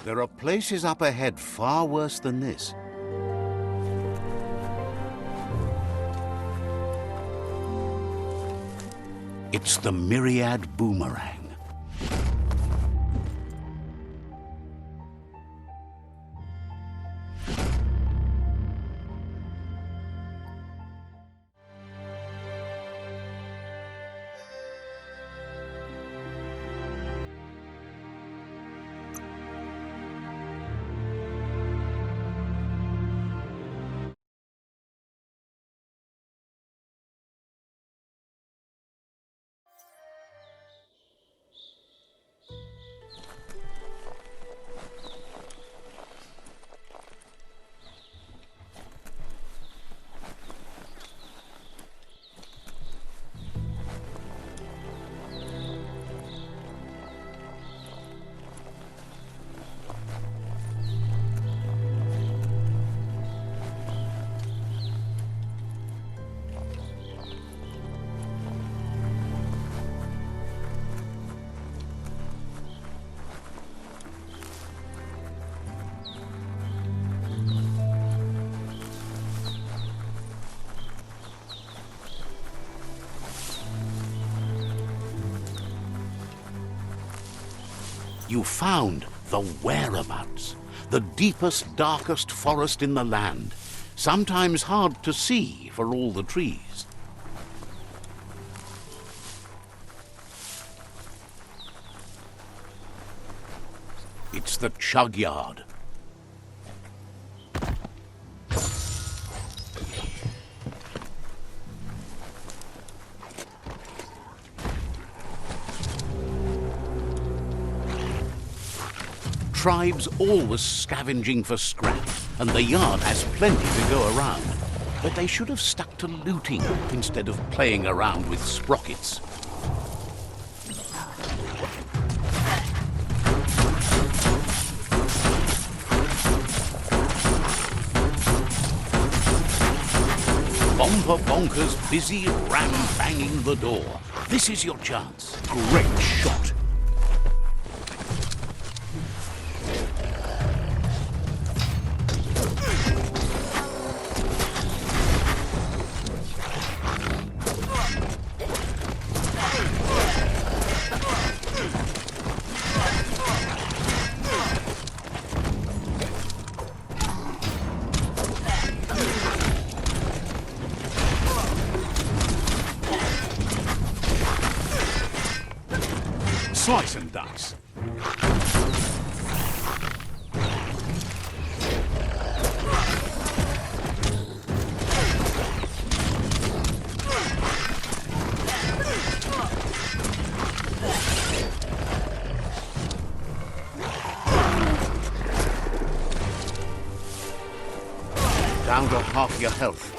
There are places up ahead far worse than this. It's the Myriad Boomerang. You found the whereabouts, the deepest, darkest forest in the land, sometimes hard to see for all the trees. It's the Chug Yard. Tribes always scavenging for scrap, and the yard has plenty to go around. But they should have stuck to looting instead of playing around with sprockets. Bomper Bonker's busy ram-banging the door. This is your chance. Great shot. Slice and dice. Down to half your health.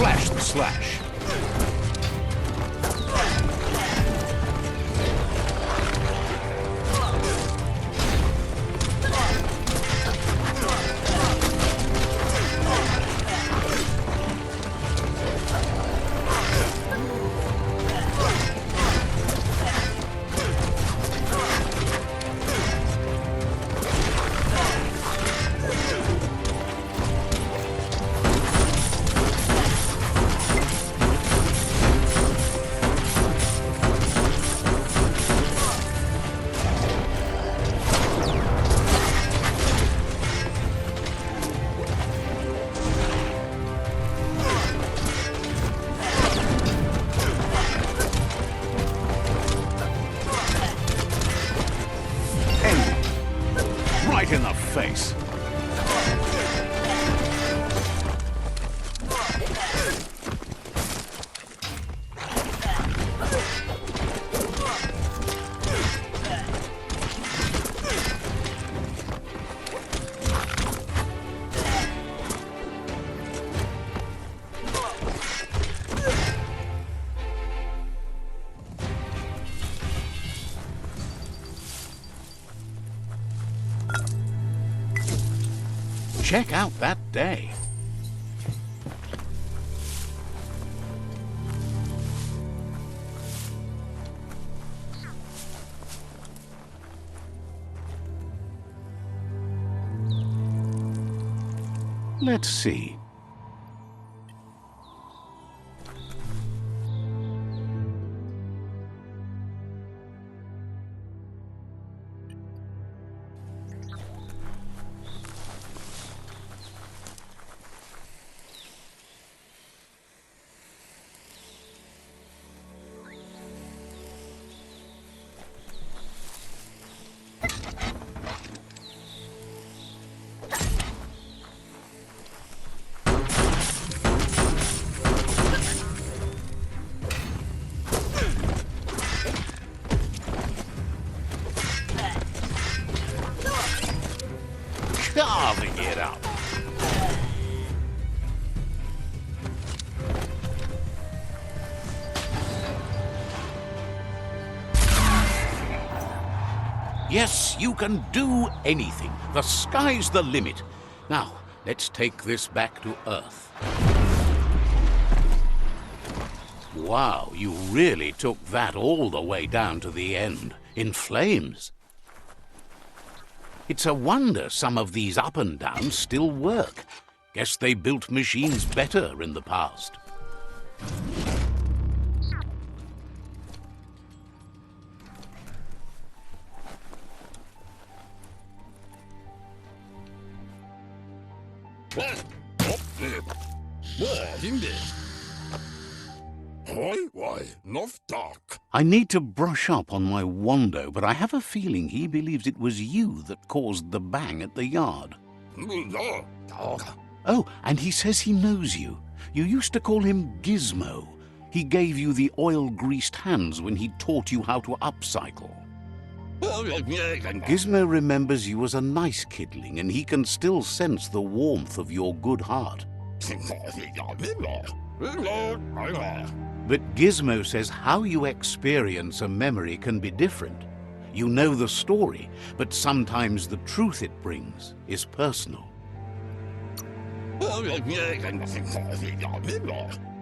Flash the slash. check out that day. Let's see. Carving it up. Yes, you can do anything. The sky's the limit. Now, let's take this back to Earth. Wow, you really took that all the way down to the end, in flames. It's a wonder some of these up and downs still work. Guess they built machines better in the past. I need to brush up on my Wando, but I have a feeling he believes it was you that caused the bang at the yard. Oh, and he says he knows you. You used to call him Gizmo. He gave you the oil-greased hands when he taught you how to upcycle. Gizmo remembers you as a nice kidling, and he can still sense the warmth of your good heart. But Gizmo says how you experience a memory can be different. You know the story, but sometimes the truth it brings is personal.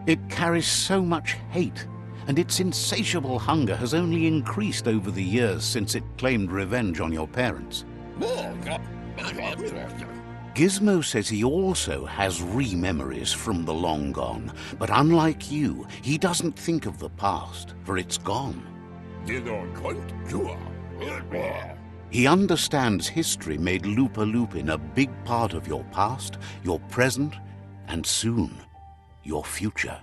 It carries so much hate, and its insatiable hunger has only increased over the years since it claimed revenge on your parents. Gizmo says he also has re-memories from the long gone, but unlike you, he doesn't think of the past, for it's gone. He understands history made Lupa-Lupin a big part of your past, your present, and soon, your future.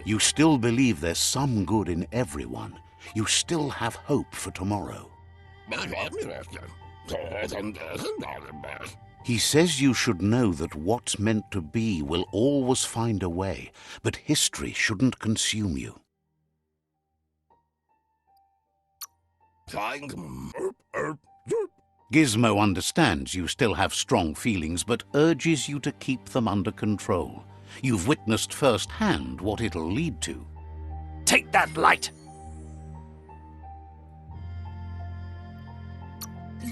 You still believe there's some good in everyone. You still have hope for tomorrow. He says you should know that what's meant to be will always find a way, but history shouldn't consume you. Gizmo understands you still have strong feelings, but urges you to keep them under control. You've witnessed firsthand what it'll lead to. Take that light!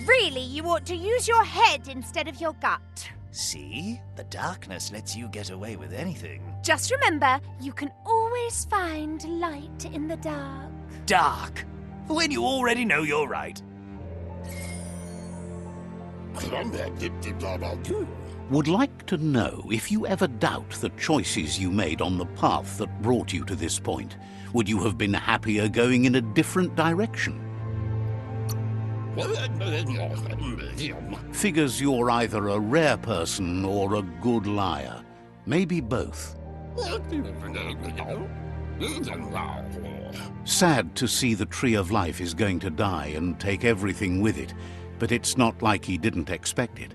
Really, you ought to use your head instead of your gut. See? The darkness lets you get away with anything. Just remember, you can always find light in the dark. Dark? When you already know you're right. Would like to know if you ever doubt the choices you made on the path that brought you to this point. Would you have been happier going in a different direction? Figures you're either a rare person or a good liar. Maybe both. Sad to see the Tree of Life is going to die and take everything with it, but it's not like he didn't expect it.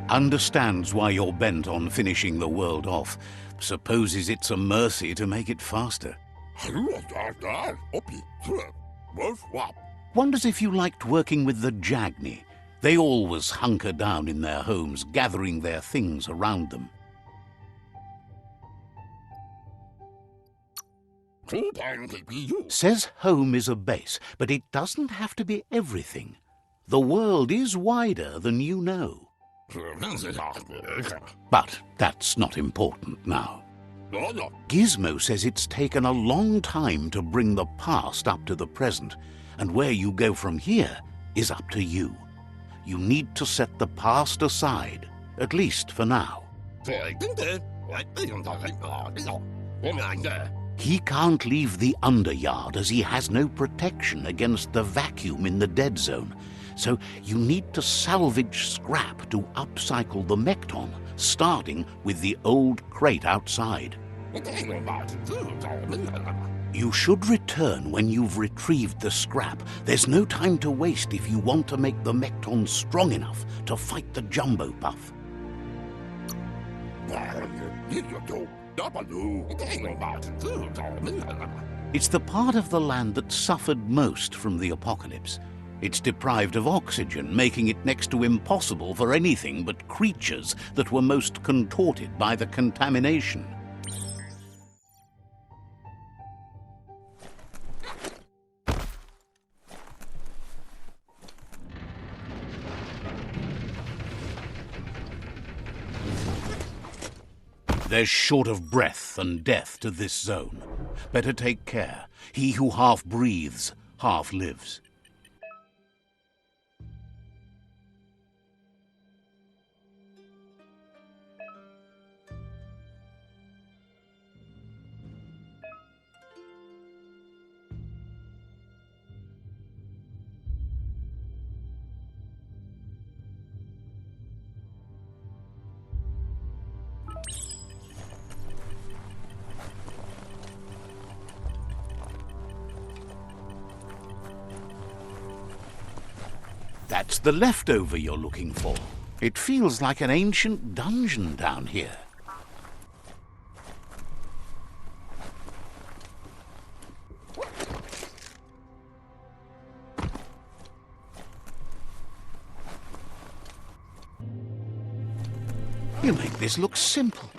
Understands why you're bent on finishing the world off. Supposes it's a mercy to make it faster. Wonders if you liked working with the Jagni. They always hunker down in their homes, gathering their things around them. Says home is a base, but it doesn't have to be everything. The world is wider than you know. But that's not important now. Gizmo says it's taken a long time to bring the past up to the present, and where you go from here is up to you. You need to set the past aside, at least for now. He can't leave the underyard as he has no protection against the vacuum in the dead zone, so you need to salvage scrap to upcycle the Mekton, starting with the old crate outside. You should return when you've retrieved the scrap. There's no time to waste if you want to make the Mekton strong enough to fight the Jumbo Puff. It's the part of the land that suffered most from the apocalypse. It's deprived of oxygen, making it next to impossible for anything but creatures that were most contorted by the contamination. There's short of breath and death to this zone. Better take care. He who half breathes, half lives. That's the leftover you're looking for. It feels like an ancient dungeon down here. You make this look simple.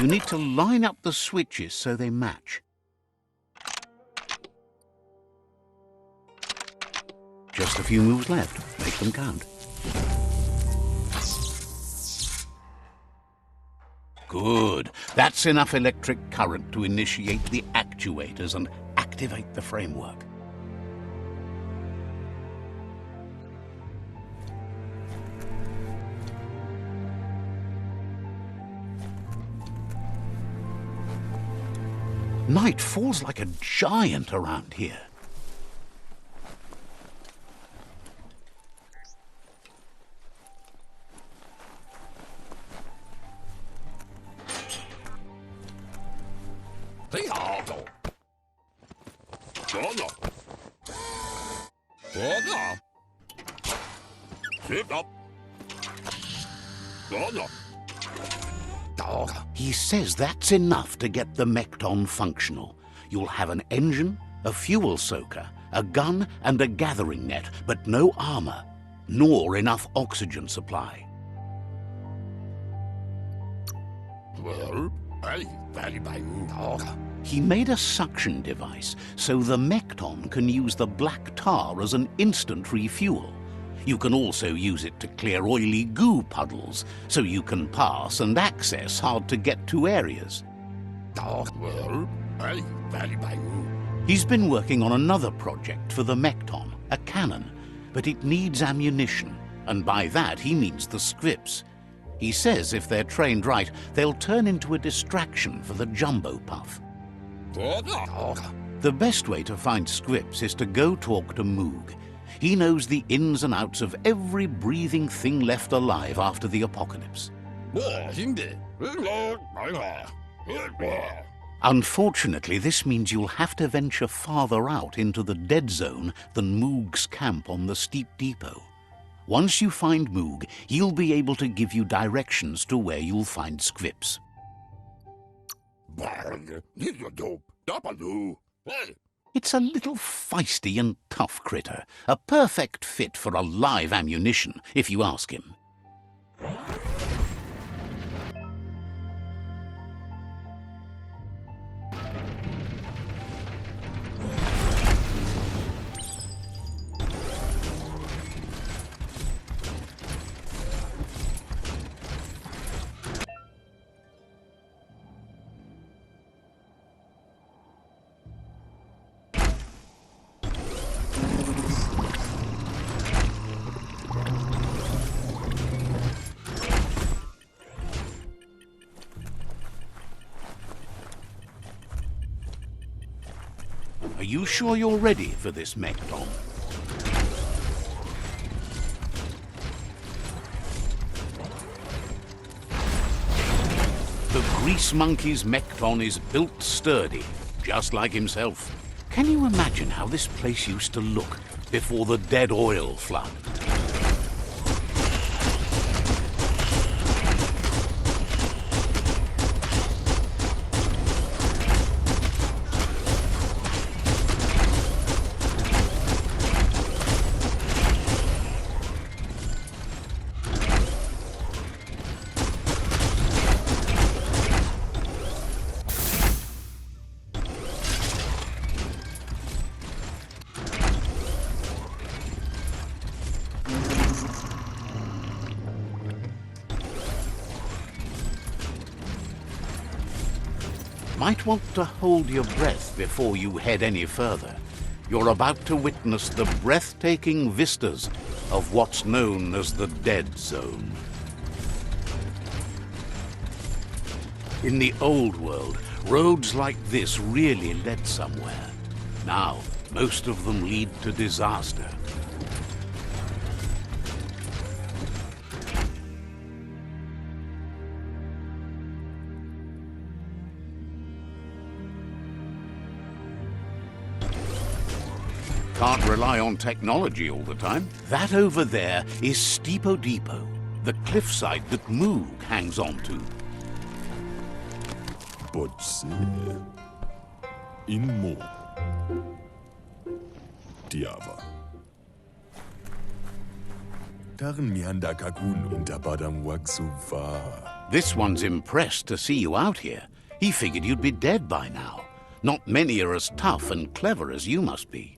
You need to line up the switches so they match. Just a few moves left. Make them count. Good. That's enough electric current to initiate the actuators and activate the framework. Night falls like a giant around here. He says that's enough to get the Mekton functional. You'll have an engine, a fuel soaker, a gun and a gathering net, but no armor, nor enough oxygen supply. He made a suction device so the Mekton can use the black tar as an instant refuel. You can also use it to clear oily goo puddles, so you can pass and access hard-to-get-to areas. He's been working on another project for the Mekton, a cannon, but it needs ammunition, and by that he means the scripts. He says if they're trained right, they'll turn into a distraction for the Jumbo Puff. The best way to find scripts is to go talk to Moog. He knows the ins and outs of every breathing thing left alive after the apocalypse. Unfortunately, this means you'll have to venture farther out into the dead zone than Moog's camp on the steep depot. Once you find Moog, he'll be able to give you directions to where you'll find scripts. It's a little feisty and tough critter, a perfect fit for a live ammunition, if you ask him. Are you sure you're ready for this, Mekton? The Grease Monkey's Mekton is built sturdy, just like himself. Can you imagine how this place used to look before the dead oil flood? Might want to hold your breath before you head any further. You're about to witness the breathtaking vistas of what's known as the Dead Zone. In the old world, roads like this really led somewhere. Now, most of them lead to disaster. Can't rely on technology all the time. That over there is Steepo Depot, the cliffside that Moog hangs on to. Potse in mo Diava. Darin mianda kakun intapadam waksuva. This one's impressed to see you out here. He figured you'd be dead by now. Not many are as tough and clever as you must be.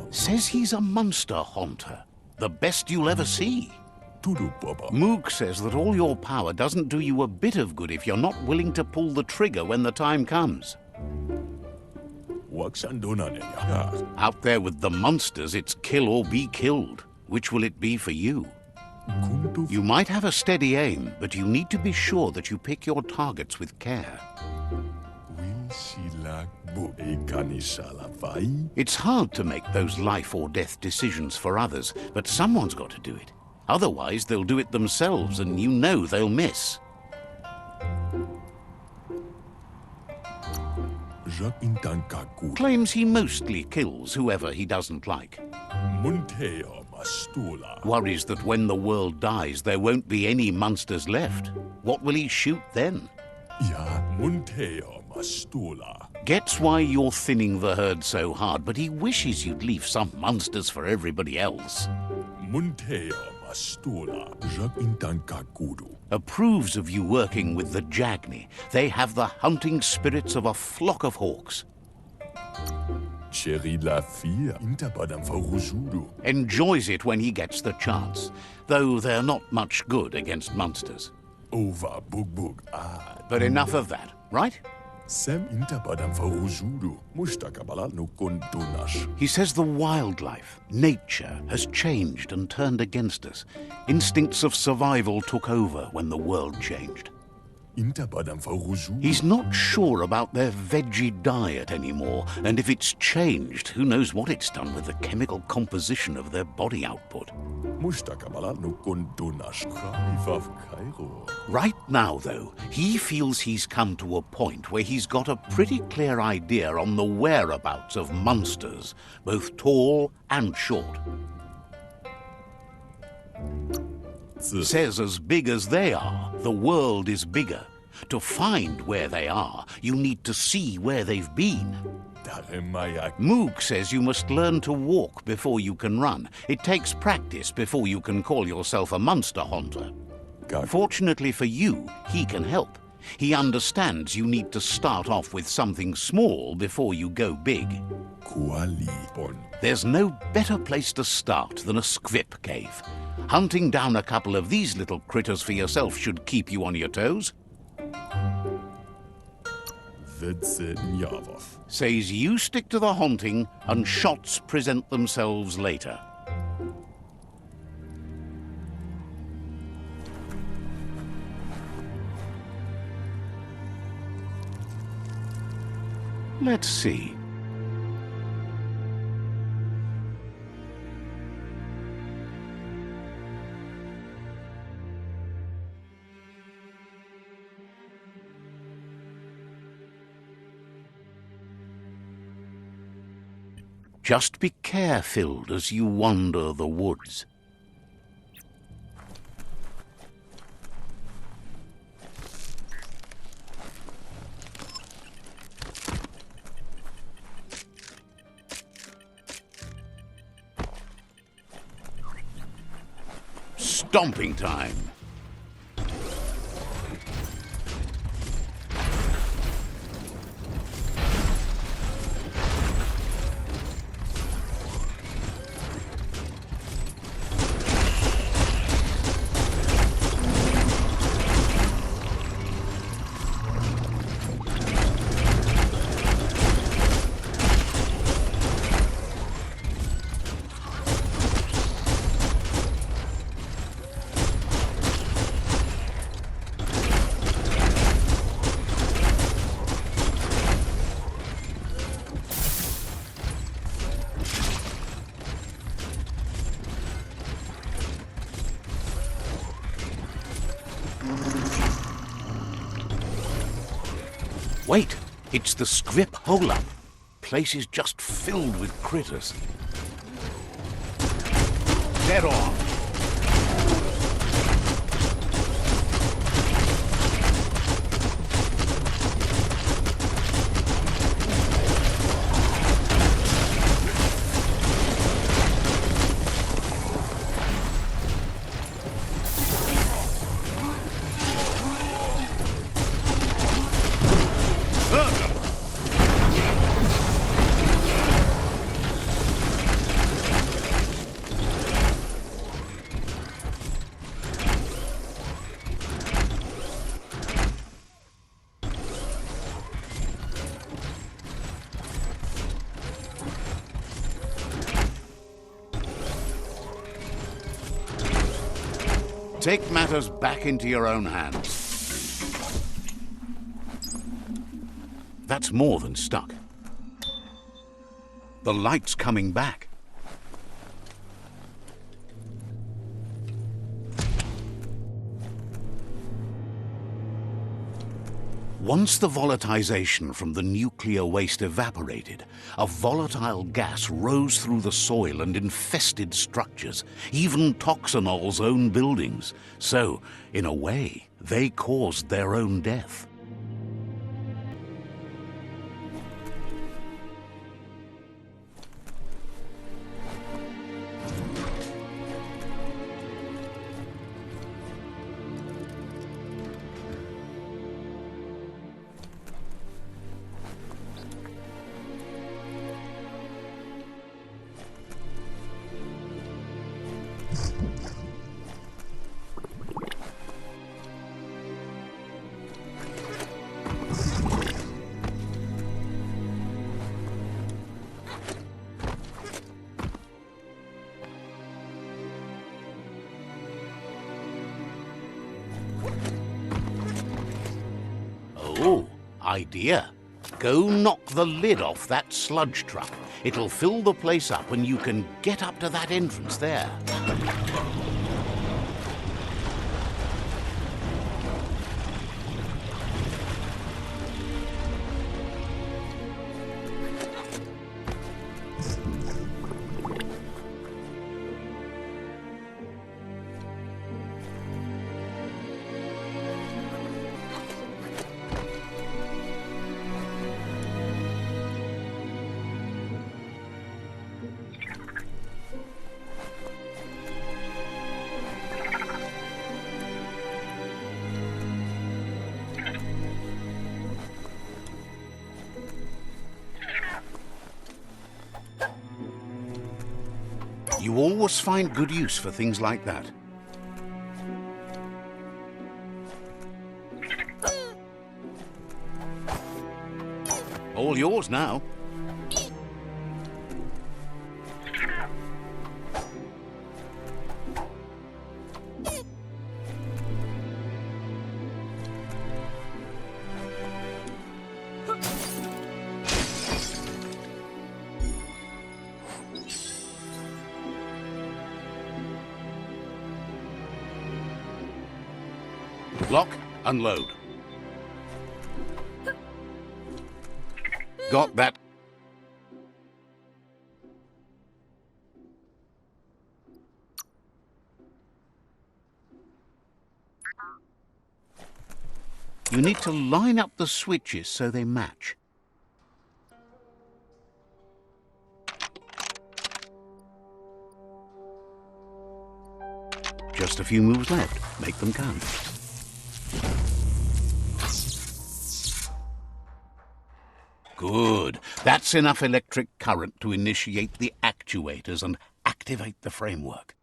Says he's a monster haunter, the best you'll ever see. Moog says that all your power doesn't do you a bit of good if you're not willing to pull the trigger when the time comes. Out there with the monsters, it's kill or be killed. Which will it be for you? You might have a steady aim, but you need to be sure that you pick your targets with care. It's hard to make those life or death decisions for others, but someone's got to do it. Otherwise, they'll do it themselves, and you know they'll miss. Claims he mostly kills whoever he doesn't like. Worries that when the world dies, there won't be any monsters left. What will he shoot then? Gets why you're thinning the herd so hard, but he wishes you'd leave some monsters for everybody else. Approves of you working with the Jagni. They have the hunting spirits of a flock of hawks. Cherry la fia inta badam faurujudo. Enjoys it when he gets the chance, though they're not much good against monsters. Ova bug ad. But enough of that, right? Sam inta badam faurujudo. Mushtakabalat no kondonash. He says the wildlife, nature, has changed and turned against us. Instincts of survival took over when the world changed. Inta badam faurujudo. He's not sure about their veggie diet anymore, and if it's changed, who knows what it's done with the chemical composition of their body output. Mushtakabalat no kondonash. Khalifaf Cairo. Right now, though, he feels he's come to a point where he's got a pretty clear idea on the whereabouts of monsters, both tall and short. Says as big as they are, the world is bigger. To find where they are, you need to see where they've been. Moog says you must learn to walk before you can run. It takes practice before you can call yourself a monster hunter. Fortunately for you, he can help. He understands you need to start off with something small before you go big. There's no better place to start than a squip cave. Hunting down a couple of these little critters for yourself should keep you on your toes. Says you stick to the hunting and shots present themselves later. Let's see. Just be careful as you wander the woods. Stomping time. Wait, it's the scrip hole-up. Place is just filled with critters. Dead on. Take matters back into your own hands. That's more than stuck. The light's coming back. Once the volatilization from the nuclear waste evaporated, a volatile gas rose through the soil and infested structures, even Toxanol's own buildings. So, in a way, they caused their own death. Oh, idea. Go knock the lid off that sludge truck. It'll fill the place up and you can get up to that entrance there. You always find good use for things like that. All yours now. Lock, unload. Got that. You need to line up the switches so they match. Just a few moves left. Make them count. Good. That's enough electric current to initiate the actuators and activate the framework.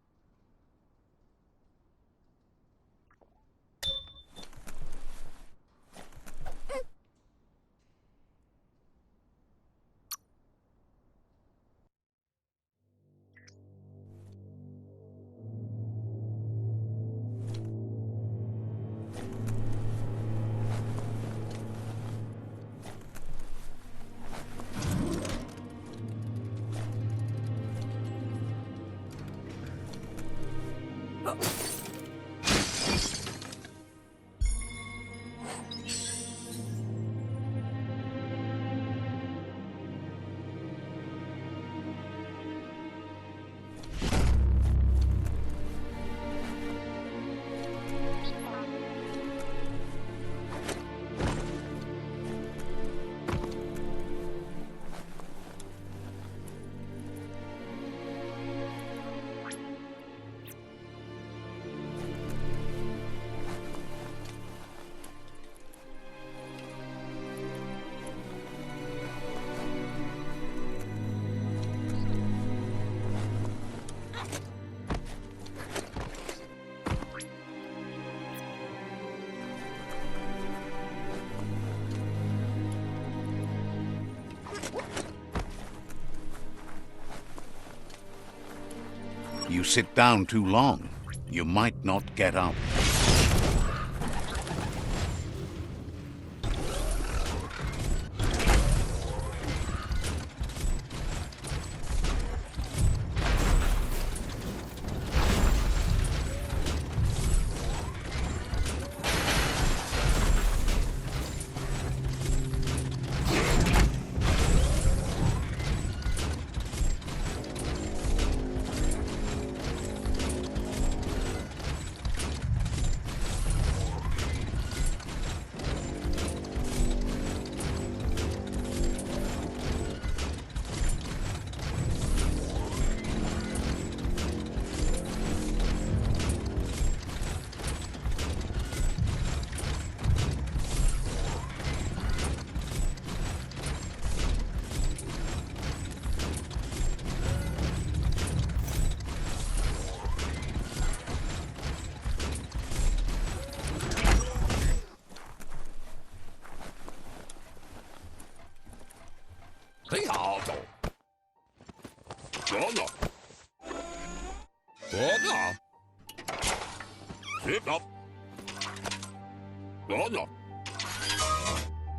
You sit down too long, you might not get up.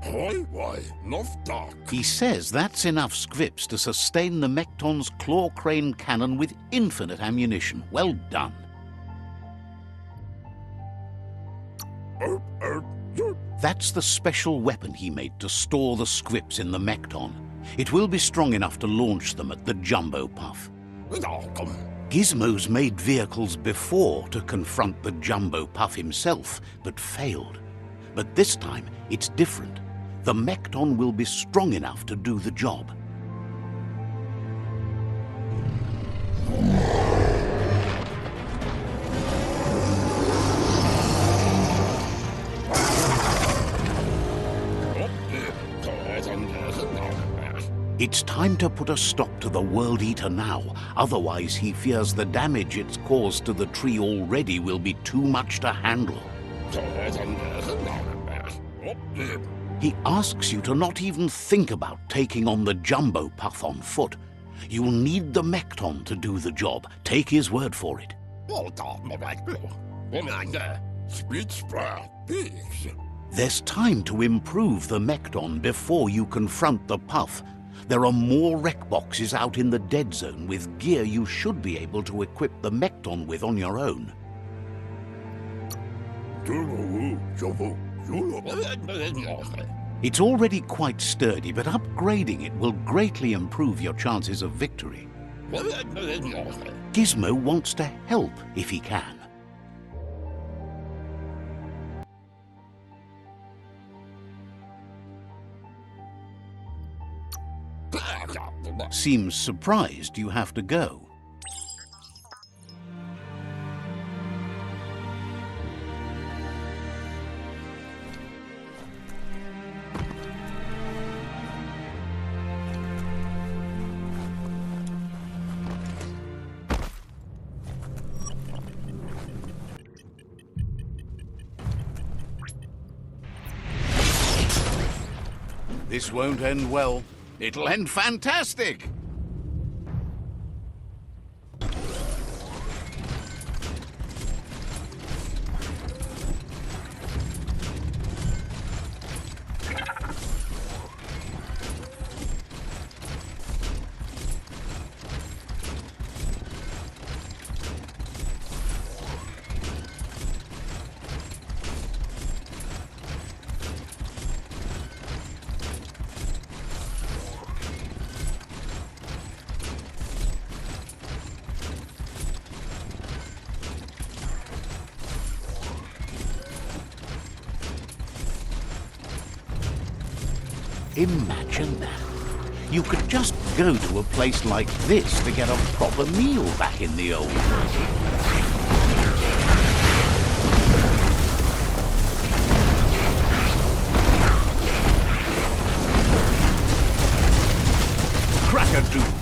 Why, Novdak. He says that's enough scripts to sustain the Mekton's claw crane cannon with infinite ammunition. Well done. That's the special weapon he made to store the scripts in the Mekton. It will be strong enough to launch them at the Jumbo Puff. Gizmo's made vehicles before to confront the Jumbo Puff himself, but failed. But this time, it's different. The Mekton will be strong enough to do the job. It's time to put a stop to the World Eater now, otherwise he fears the damage it's caused to the tree already will be too much to handle. He asks you to not even think about taking on the Jumbo Puff on foot. You'll need the Mekton to do the job. Take his word for it. There's time to improve the Mekton before you confront the Puff. There are more wreck boxes out in the dead zone with gear you should be able to equip the Mekton with on your own. It's already quite sturdy, but upgrading it will greatly improve your chances of victory. Gizmo wants to help if he can. Seems surprised you have to go. This won't end well. It'll end fantastic! Imagine that. You could just go to a place like this to get a proper meal back in the old world. Crack-a-doodle.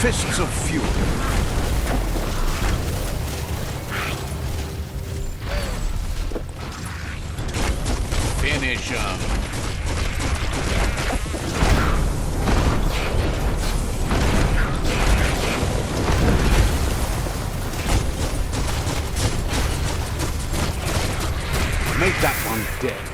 Fists of fury. Finish 'em. Make that one dead.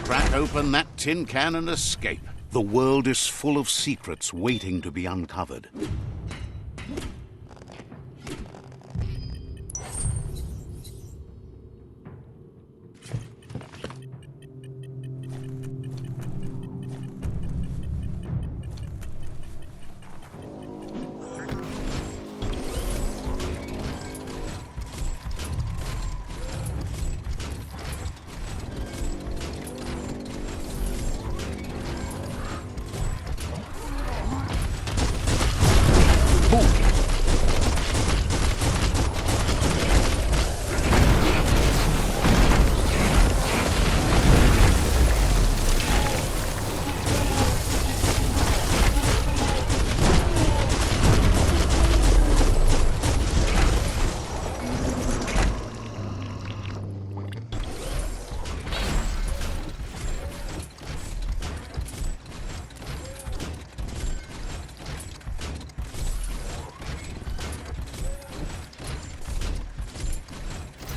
Crack open that tin can and escape. The world is full of secrets waiting to be uncovered.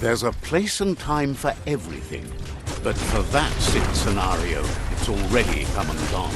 There's a place and time for everything, but for that scenario, it's already come and gone.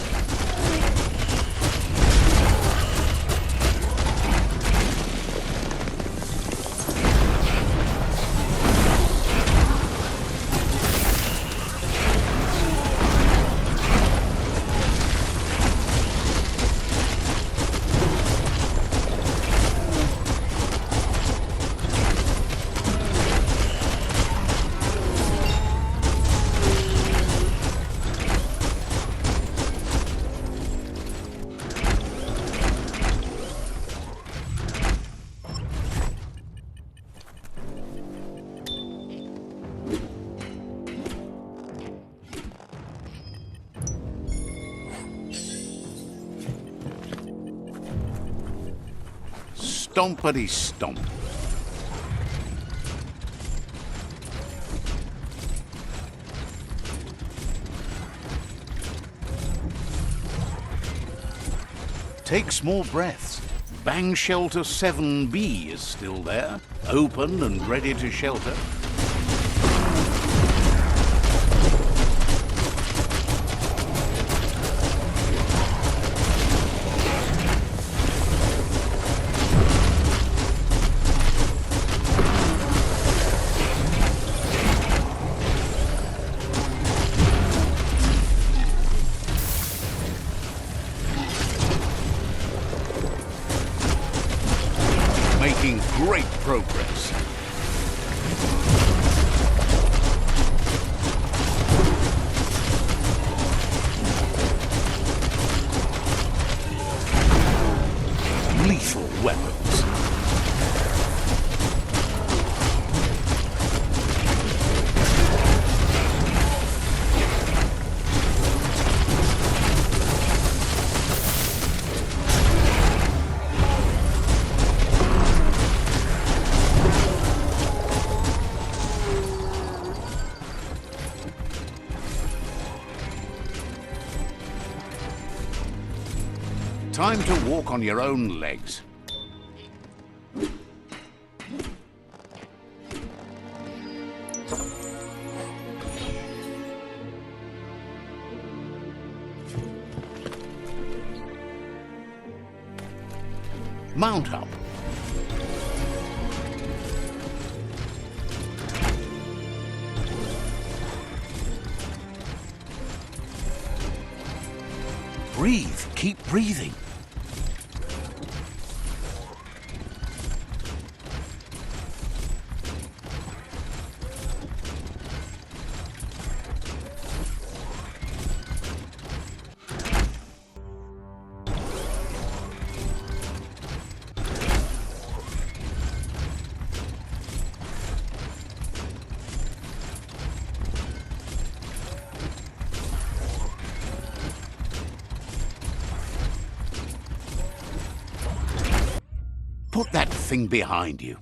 Stompity stomp. Take small breaths. Bang Shelter 7B is still there, open and ready to shelter. Making great progress. Lethal weapons. Time to walk on your own legs. Mount up. Breathe. Keep breathing. Put that thing behind you.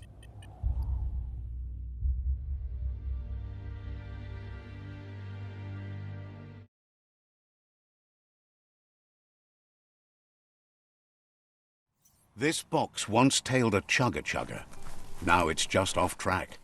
This box once tailed a chugger-chugger. Now it's just off track.